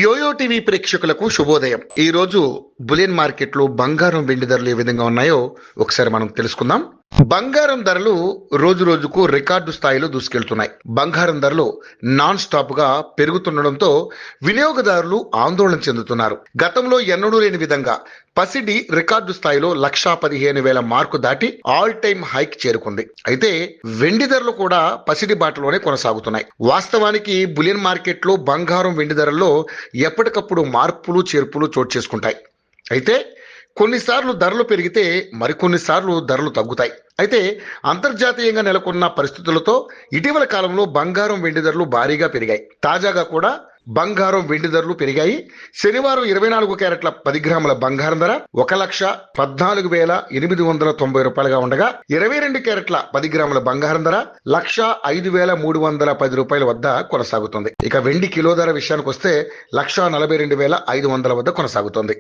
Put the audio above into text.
Yo-yo TV ప్రేక్షకులకు శుభోదయం. ఈ రోజు బులియన్ మార్కెట్ లో బంగారం వెండి ధరలు ఏ విధంగా ఉన్నాయో ఒకసారి మనం తెలుసుకుందాం. బంగారం ధరలు రోజు రోజుకు రికార్డు స్థాయిలో దూసుకెళ్తున్నాయి. బంగారం ధరలు నాన్ స్టాప్ గా పెరుగుతుండడంతో వినియోగదారులు ఆందోళన చెందుతున్నారు. గతంలో ఎన్నడూ లేని విధంగా పసిడి రికార్డు స్థాయిలో 1,15,000 మార్కు దాటి ఆల్ టైమ్ హైక్ చేరుకుంది. అయితే వెండి ధరలు కూడా పసిడి బాటలోనే కొనసాగుతున్నాయి. వాస్తవానికి బులియన్ మార్కెట్ లో బంగారం వెండి ధరల్లో ఎప్పటికప్పుడు మార్పులు చేర్పులు చోటు చేసుకుంటాయి. అయితే కొన్నిసార్లు ధరలు పెరిగితే మరికొన్నిసార్లు ధరలు తగ్గుతాయి. అయితే అంతర్జాతీయంగా నెలకొన్న పరిస్థితులతో ఇటీవల కాలంలో బంగారం వెండి ధరలు భారీగా పెరిగాయి. తాజాగా కూడా బంగారం వెండి ధరలు పెరిగాయి. శనివారం 24 క్యారెట్ల 10 గ్రాముల బంగారం ధర 1,14,890 రూపాయలుగా ఉండగా 22 క్యారెట్ల 10 గ్రాముల బంగారం ధర 1,05,310 రూపాయల వద్ద కొనసాగుతుంది. ఇక వెండి కిలో ధర విషయానికి వస్తే 1,42,500 వద్ద కొనసాగుతుంది.